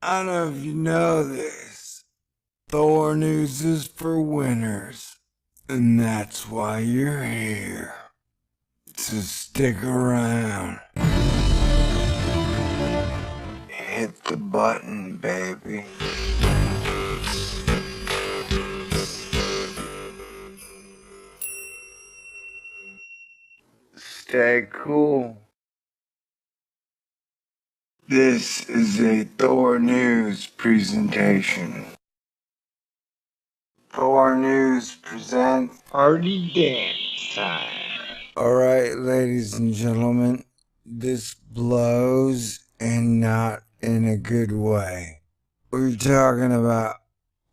I don't know if you know this. Thor news is for winners, and that's why you're here. So stick around. Hit the button, baby. Stay cool. This is a Thor News presentation. Thor News presents Party Dance Time. Alright, ladies and gentlemen, this blows and not in a good way. We're talking about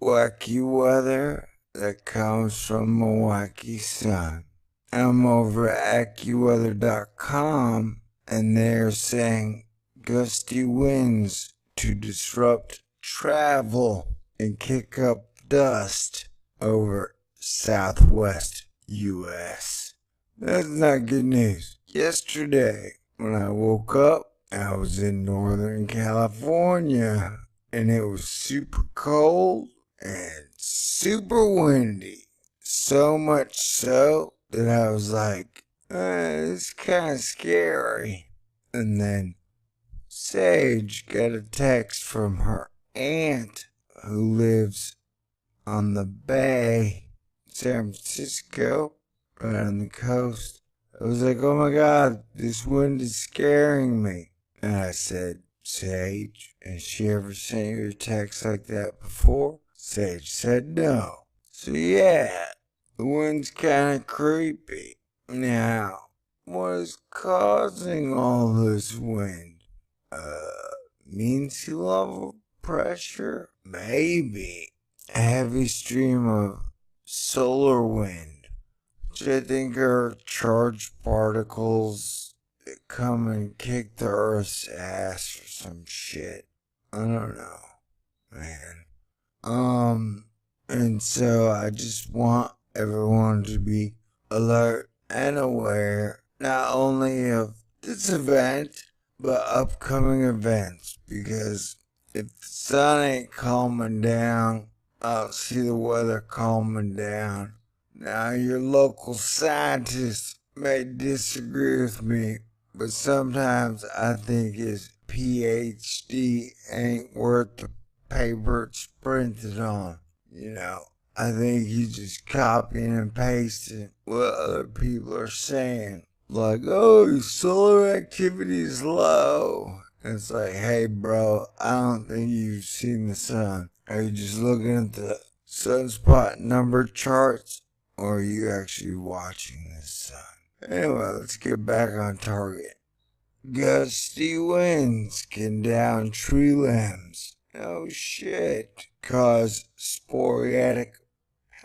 wacky weather that comes from a wacky sun. I'm over at AccuWeather.com and they're saying gusty winds to disrupt travel and kick up dust over southwest U.S. That's not good news. Yesterday, when I woke up, I was in Northern California and it was super cold and super windy. So much so that I was like, it's kind of scary. And then Sage got a text from her aunt who lives on the bay, San Francisco, right on the coast. I was like, oh my God, this wind is scaring me. And I said, Sage, has she ever sent you a text like that before? Sage said no. So yeah, the wind's kind of creepy. Now, what is causing all this wind? Mean sea level pressure? Maybe. A heavy stream of solar wind, which I think are charged particles that come and kick the Earth's ass or some shit. I don't know, man. And so I just want everyone to be alert and aware, not only of this event, but upcoming events, because if the sun ain't calming down, I don't see the weather calming down. Now, your local scientists may disagree with me, but sometimes I think his PhD ain't worth the paper it's printed on. You know, I think he's just copying and pasting what other people are saying. Like, oh, solar activity is low. It's like, hey, bro, I don't think you've seen the sun. Are you just looking at the sunspot number charts? Or are you actually watching the sun? Anyway, let's get back on target. Gusty winds can down tree limbs. No shit. Cause sporadic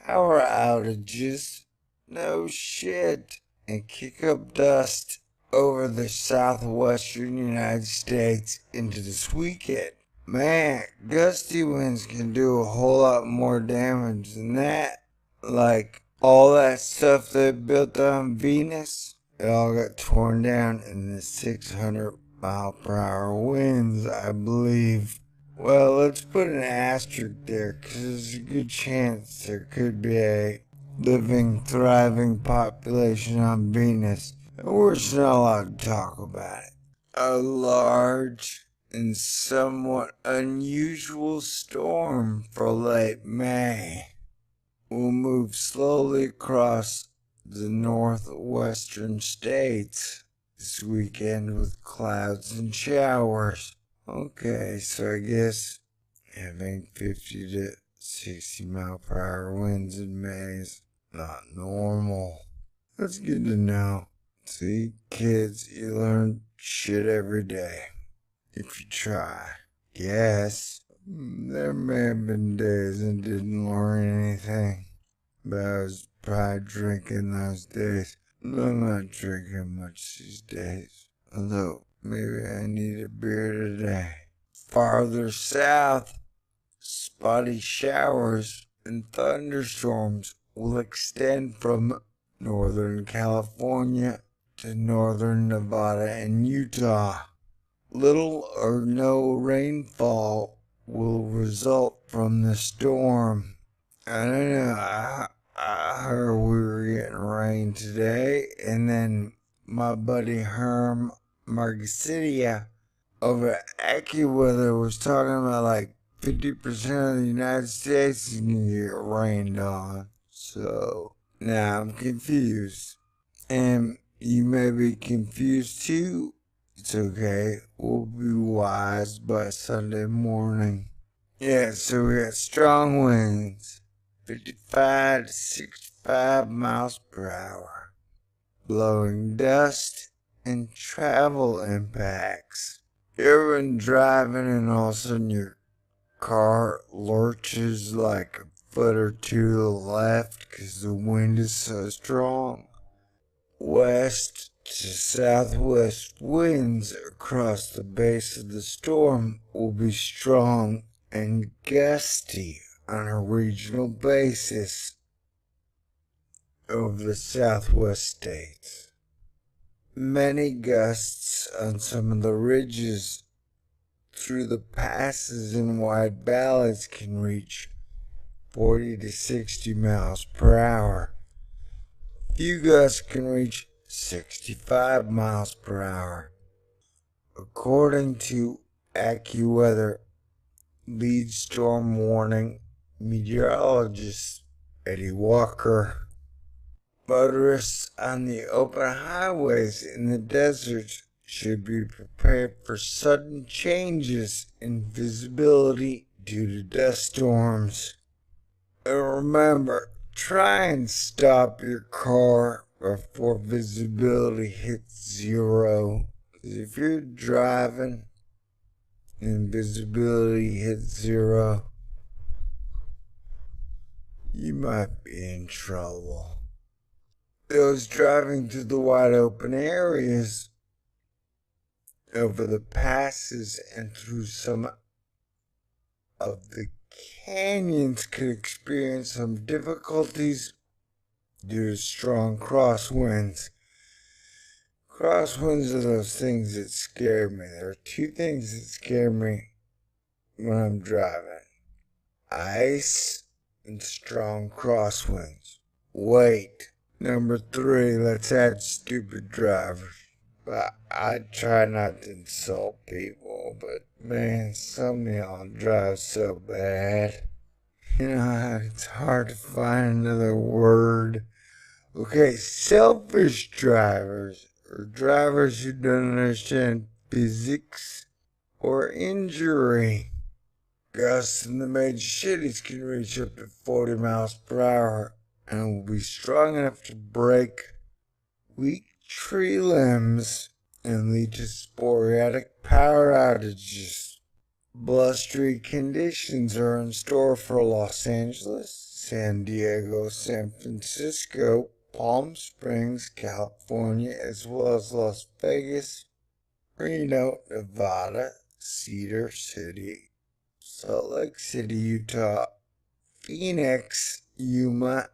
power outages. No shit. And kick up dust over the southwestern United States into this weekend. Man, gusty winds can do a whole lot more damage than that. Like all that stuff they built on Venus, it all got torn down in the 600-mile-per-hour winds, I believe. Well, let's put an asterisk there, because there's a good chance there could be a living, thriving population on Venus, and we're just not allowed to talk about it. A large and somewhat unusual storm for late May will move slowly across the northwestern states this weekend with clouds and showers. Okay, so I guess having 50 to 60 mile per hour winds in May is not normal. That's good to know. See, kids, you learn shit every day. If you try. Yes, there may have been days I didn't learn anything, but I was probably drinking those days. I'm not drinking much these days, although maybe I need a beer today. Farther south, spotty showers and thunderstorms will extend from northern California to northern Nevada and Utah. Little or no rainfall will result from the storm. I don't know. I heard we were getting rain today, and then my buddy Herm Margasitia over at AccuWeather was talking about like 50% of the United States is going to get rained on. So now I'm confused. And you may be confused too. It's okay. We'll be wise by Sunday morning. Yeah, so we got strong winds, 55 to 65 miles per hour, blowing dust and travel impacts. You ever been driving and all of a sudden your car lurches like a foot or two to the left because the wind is so strong? West to southwest winds across the base of the storm will be strong and gusty on a regional basis over the southwest states. Many gusts on some of the ridges through the passes and wide valleys can reach 40 to 60 miles per hour. Few gusts can reach 65 miles per hour. According to AccuWeather lead storm warning meteorologist Eddie Walker, motorists on the open highways in the deserts should be prepared for sudden changes in visibility due to dust storms. And remember, try and stop your car before visibility hits zero. Because if you're driving and visibility hits zero, you might be in trouble. Those driving through the wide open areas over the passes and through some of the canyons could experience some difficulties due to strong crosswinds. Crosswinds are those things that scare me. There are two things that scare me when I'm driving: ice and strong crosswinds. Wait, number 3, let's add stupid drivers. But I try not to insult people, but man, some of y'all drive so bad. You know, it's hard to find another word. Okay, selfish drivers, or drivers who don't understand physics or injury. Gusts in the major cities can reach up to 40 miles per hour and will be strong enough to break weak tree limbs and lead to sporadic power outages. Blustery conditions are in store for Los Angeles, San Diego, San Francisco, Palm Springs, California, as well as Las Vegas, Reno, Nevada, Cedar City, Salt Lake City, Utah, Phoenix, Yuma,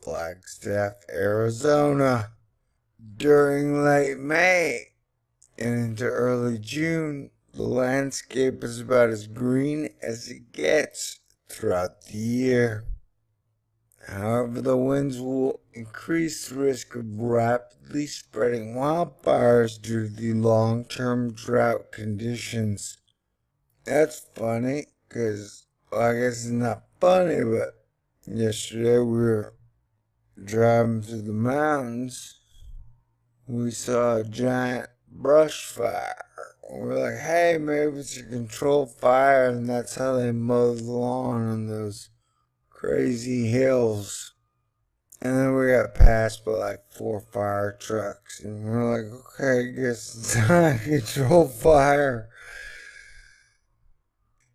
Flagstaff, Arizona. During late May and into early June, the landscape is about as green as it gets throughout the year. However, the winds will increase the risk of rapidly spreading wildfires due to the long-term drought conditions. That's funny, because, well, I guess it's not funny, but yesterday we were driving through the mountains. We saw a giant brush fire. We're like, hey, maybe it's a controlled fire, and that's how they mow the lawn on those crazy hills. And then we got passed by like 4 fire trucks, and we're like, okay, I guess it's not a controlled fire.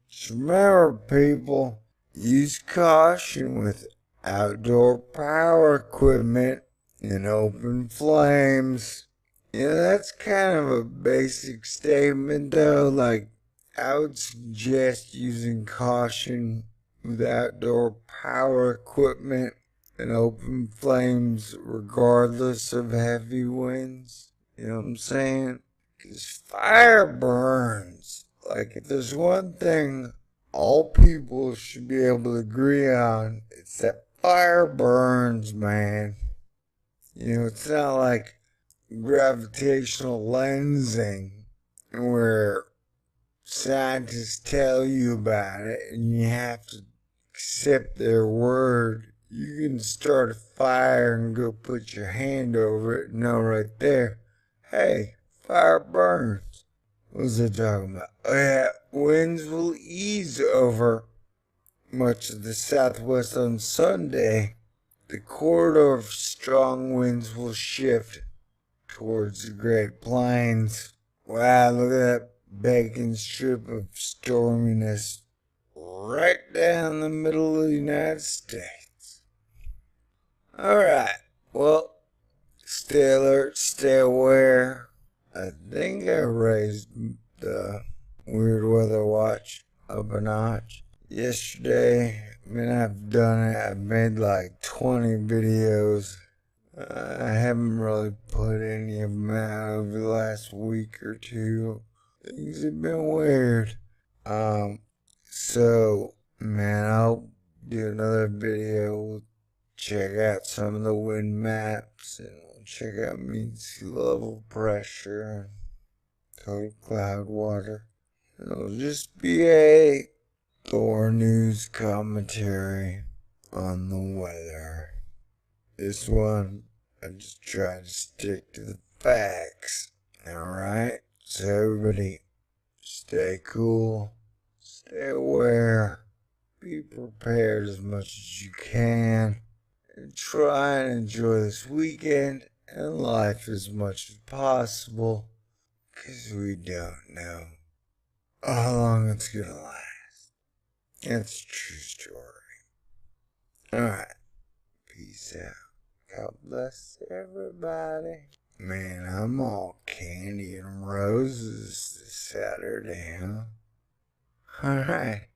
Just remember, people, use caution with outdoor power equipment and open flames. You know, that's kind of a basic statement, though. Like, I would suggest using caution with outdoor power equipment and open flames regardless of heavy winds. You know what I'm saying? Because fire burns. Like, if there's one thing all people should be able to agree on is that fire burns, man. You know, it's not like gravitational lensing where scientists tell you about it and you have to accept their word. You can start a fire and go put your hand over it and know right there, hey, fire burns. What was I talking about? Oh yeah, winds will ease over much of the southwest on Sunday. The corridor of strong winds will shift towards the Great Plains. Wow, look at that bacon strip of storminess right down the middle of the United States. Alright, well, stay alert, stay aware. I think I raised the weird weather watch up a notch. Yesterday, I've done it. I've made like 20 videos. I haven't really put any of them out over the last week or two. Things have been weird. So, man, I'll do another video. We'll check out some of the wind maps and we'll check out mean sea level pressure and total cloud water. It'll just be a Thor news commentary on the weather. This one, I just try to stick to the facts. Alright? So everybody, stay cool, stay aware, be prepared as much as you can, and try and enjoy this weekend and life as much as possible, because we don't know how long it's gonna last. It's a true story. Alright, peace out. God bless everybody. Man, I'm all candy and roses this Saturday, huh? Alright.